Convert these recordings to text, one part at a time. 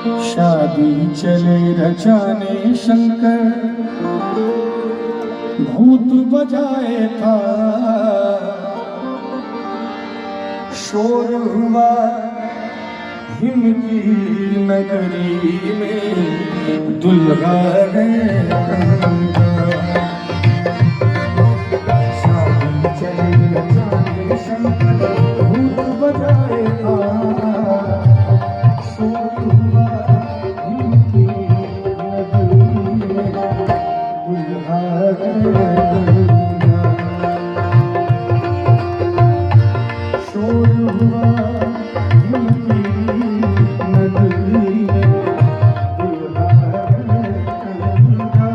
शादी चले रचाने शंकर, भूत बजाए था, शोर हुआ हिम की नगरी में, दुल्हा है गंगा। शादी चले रचाने शंकर, भूत बजाए था, शोर हुआ हिम की नगरी में, दुल्हा है गंगा। शोर हुआ हिम की नगरी में, दुल्हा है गंगा।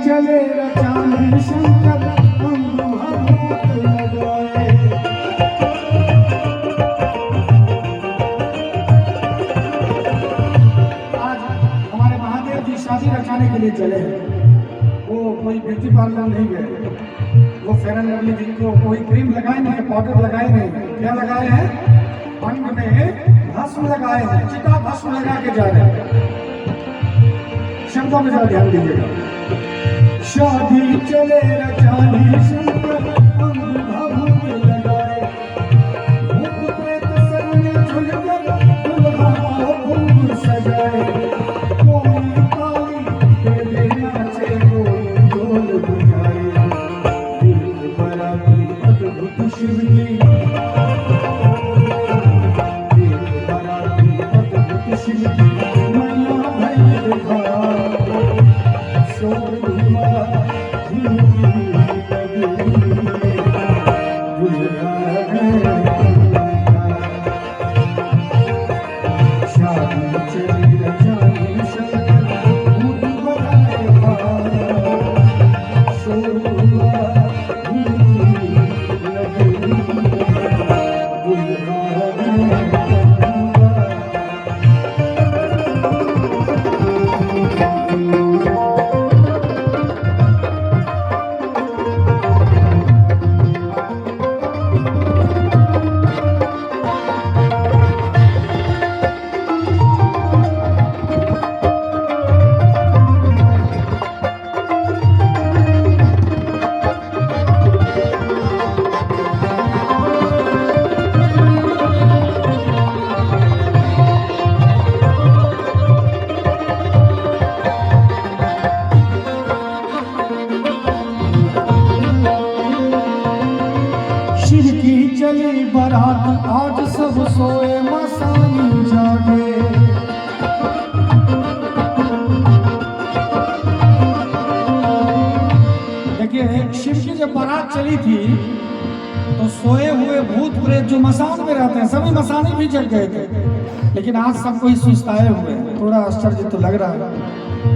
चले रचाने शंकर, हम भूत लगाए। आज हमारे महादेव जी शादी रचाने के लिए चले हैं। वो कोई ब्यूटी पार्लर नहीं गए, वो फेयर एंड लवली जी को कोई क्रीम लगाए नहीं, पाउडर लगाए नहीं, क्या लगाए हैं? अंग में भस्म लगाए हैं, चिता भस्म लगा के जा रहे हैं। शब्दों में जरा ध्यान दीजिएगा। शादी चले रचाने शंकर, हम भूत लगाए, भूत प्रेत सर में झुलकर, दुल्हा खूब सजाए। कोई ताली दे दे नाचे, कोई ढोल बजाए, दिल बराती अद्भुत शिव की, दिल बराती अद्भुत शिव की, मैया भई दिखा। शोर हुआ हिम की नगरी में, दुल्हा है गंगा। शादी चली रचाने शंकर, भूत बजाए था, शोर हुआ हिम की नगरी में, दुल्हा है गंगा। शिव की चली बारात, आज सब सोए मसानी जागे। देखिए, शिव की जब बारात चली थी तो सोए हुए भूत प्रेत जो मसान में रहते हैं, सभी मसाने भी जग गए थे, लेकिन आज सब कोई सुस्ताए हुए हैं। थोड़ा आश्चर्य तो लग रहा है।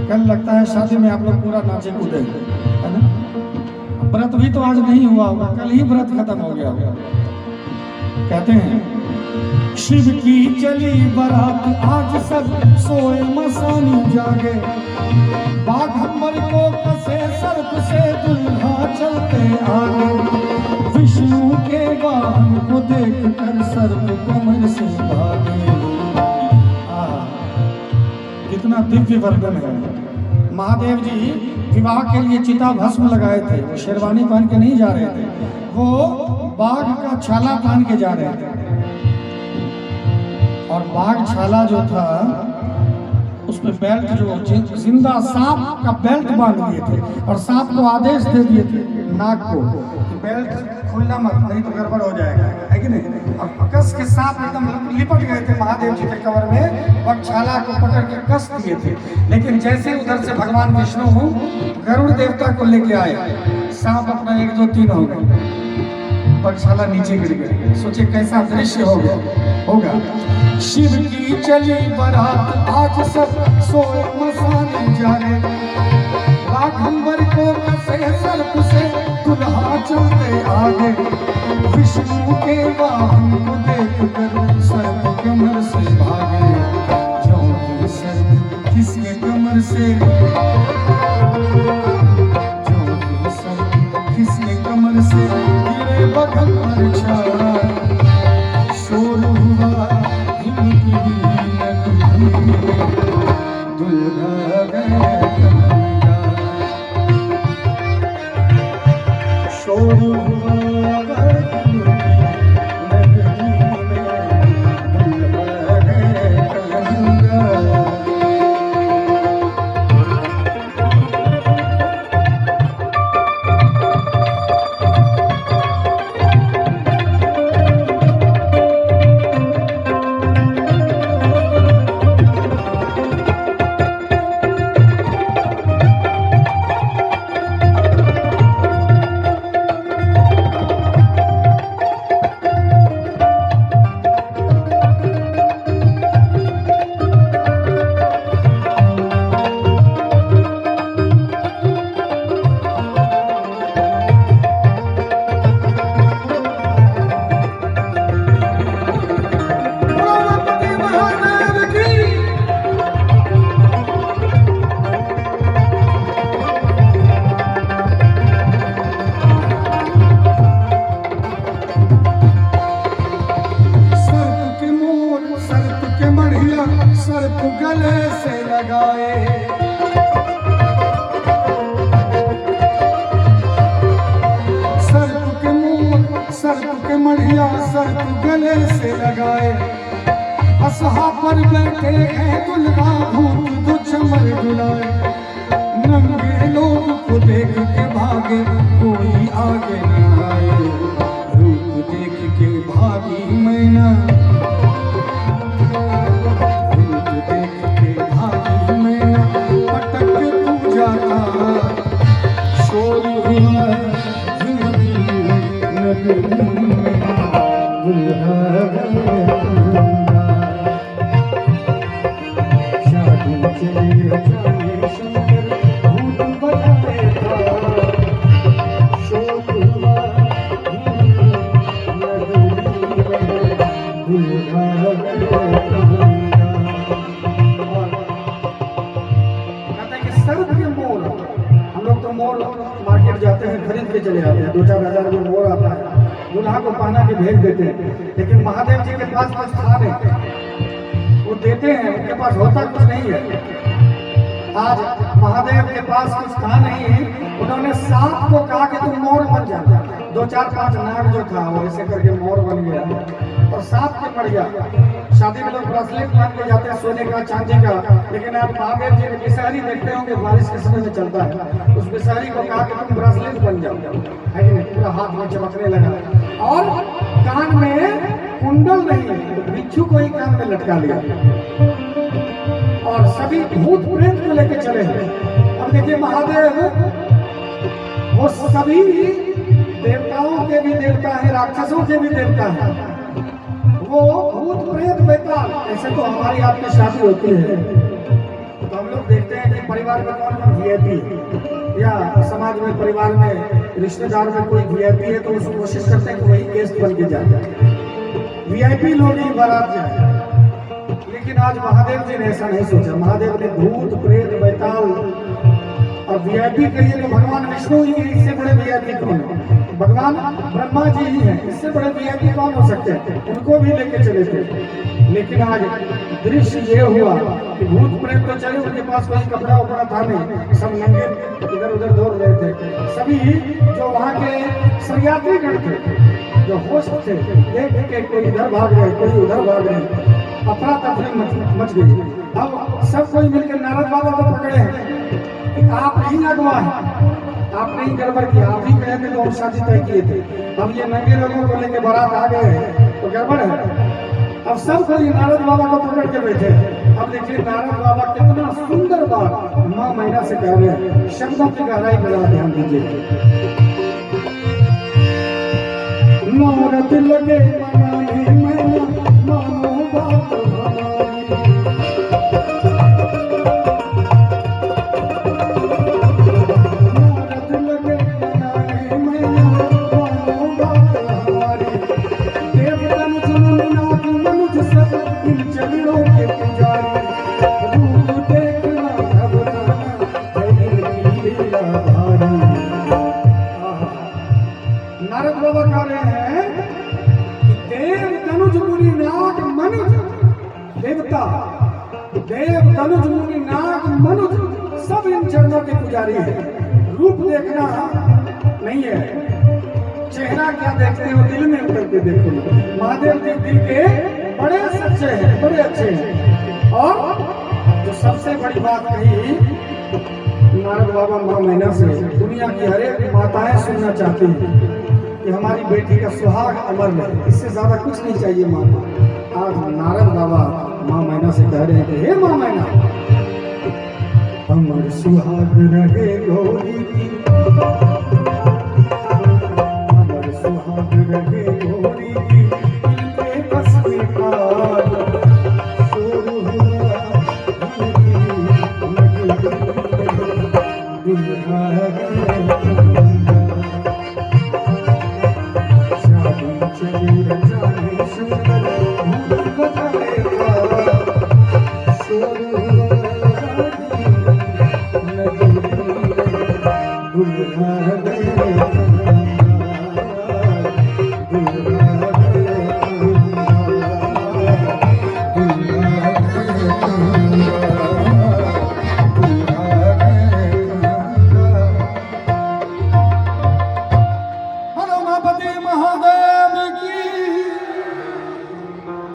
कल लगता है शादी में आप लोग पूरा नाचे कूदे, है ना? व्रत भी तो आज नहीं हुआ होगा, कल ही व्रत खत्म हो गया होगा। कहते हैं शिव की चली बारात, आज सब सोए मसानी जागे। बाघंबर को कसे सर्प से, दुल्हा चलते आगे। विष्णु के वाहन को देख कर सर्प कमर से भागे। कितना दिव्य वर्णन है। महादेव जी विवाह के लिए चिता भस्म लगाए थे, वो शेरवानी पहन के नहीं जा रहे थे, वो बाघ का छाला पहन के जा रहे थे। और बाघ छाला जो था उसमें बेल्ट, जो जिंदा सांप का बेल्ट बांध दिए थे, और सांप को आदेश दे दिए थे नाग को कि बेल्ट खोलना मत, नहीं तो गड़बड़ हो जाएगा, है कि नहीं? और कस के सांप एकदम लिपट गए थे महादेव जी के कमर में, और छाला को पकड़ के कस दिए थे। लेकिन जैसे उधर से भगवान विष्णु गरुड़ देवता को लेके आए, सांप अपना 1 2 3 हो गए। पाठशाला नीचे गिर गए। सोचे कैसा दृश्य होगा। शिव की चली बारात आज सब सोए मसाने जाने, राघंबर को कसे सर्प से दुल्हा चलते आगे, विष्णु के वाहन को देख कर सर्प कमर से भागे, जो सर्प किसके कमर से, जो सर्प किसके कमर से गिरे बगल पर छाया, शोर हुआ हिमकी नगरी, दुल्हा गए कन्हैया, शोर हुआ सर्प गले से लगाए, सर्प के मुंह सर्प के मढ़िया सर्प गले से लगाए, असहा पर बैठे हैं दुल्हा भूत दो चमर डुलाए, नंगे लोग को देख के भागे कोई आगे न आए, रूप देख के भागी मैना, शोर हुआ जिंदगी नगरी में, दुल्हा गए कन्हैया, शादी चली रचाने शंकर भूत बजाए था, शोर हुआ जिंदगी नगरी में, दुल्हा गए कन्हैया। मोर मार्केट जाते हैं खरीद के चले आते हैं, 2-4 हज़ार में मोर आता है, दूल्हा को पहना के भेज देते हैं, लेकिन महादेव जी के पास कुछ था नहीं, वो देते हैं उनके पास होता कुछ नहीं है। आज महादेव के पास कुछ था नहीं, उन्होंने सांप को कहा कि तुम मोर बन जा, 2-4-5 नाग जो था वो ऐसे करके मोर बन गया और सांप के पड़ गया। शादी में लोग ब्रासलेट पहन के जाते हैं सोने का चांदी का, लेकिन आप महादेव जी ने बिसारी देखते होंगे बारिश के समय में चलता है, उस बिसारी को कहा कि तुम ब्रासलेट बन जाओ, है कि नहीं, पूरा हाथ में चमकने लगा और कान में कुंडल नहीं तो बिच्छू को ही कान में लटका लिया और सभी भूत प्रेत को लेके चले हैं। अब देखिए महादेव वो सभी देवताओं के भी देवता है, राक्षसों के भी देवता है, वो भूत प्रेत बेताल। ऐसे तो हमारी आपकी शादी होती है तो हम लोग देखते हैं कि परिवार में कौन कौन वीआईपी है या समाज में परिवार में रिश्तेदार में कोई वीआईपी है तो उसको कोशिश करते हैं कि वही गेस्ट बन के जाए, वीआईपी लोग ही बारात जाए। लेकिन आज महादेव जी ने ऐसा नहीं सोचा, महादेव ने भूत प्रेत बेताल और वीआईपी के लिए तो भगवान विष्णु ही है, इससे बड़े वीआईपी कौन है, भगवान ब्रह्मा जी ही हैं, इससे बड़े वीआईपी कौन हो सकते हैं, उनको भी लेके चले थे। लेकिन आज दृश्य ये हुआ कि भूत प्रेत तो चले, उनके पास कोई कपड़ा उपड़ा था नहीं, सब नंगे इधर उधर दौड़ रहे थे। सभी जो वहाँ के सरियात्रीगण थे, जो होस्ट थे, देख के कोई इधर भाग रहे कोई उधर भाग रहे, अफरा तफरी मच गई। अब सब कोई मिलकर नारद बाबा को पकड़े हैं कि आप ही अगवा है, आपने ही गड़बड़ किया, आप ही कहे थे तो हम शादी तय किए थे, अब ये नंगे लोगों को लेके बारात आ गए हैं तो गड़बड़ है। अब सब कोई नारद बाबा को पकड़ के बैठे। अब देखिए नारद बाबा कितना सुंदर बात माँ महीना से कह रहे हैं, शब्दों की गहराई पर ध्यान दीजिए। नारद लगे मनाने मैना मानो बात हमारी। नारद लगे मनाने मैना मानो बात हमारी। देवतन सुन नाग मनुज सब इन चरणों के पुजारी। रूप देखना घबराना है इनकी लीला भारी। नारद बाबा कह रहे हैं कि देव तनुज मुनि नाग मनुज, देवता देव तनुज मुनि नाग मनुज सब इन चरणों के पुजारी है। रूप देखना नहीं है, चेहरा क्या देखते हो दिल में उतर के देखो। महादेव जी दिल के बड़े सच्चे हैं, बड़े अच्छे हैं। और जो सबसे बड़ी बात कही नारद बाबा माँ मैना से, दुनिया की हर एक माताएं सुनना चाहती हैं कि हमारी बेटी का सुहाग अमर रहे, इससे ज्यादा कुछ नहीं चाहिए माँ को। आज नारद बाबा माँ मैना से कह रहे हैं कि हे माँ मैना, अमर सुहाग रहे गौरी की, अमर सुहाग रहे गौरी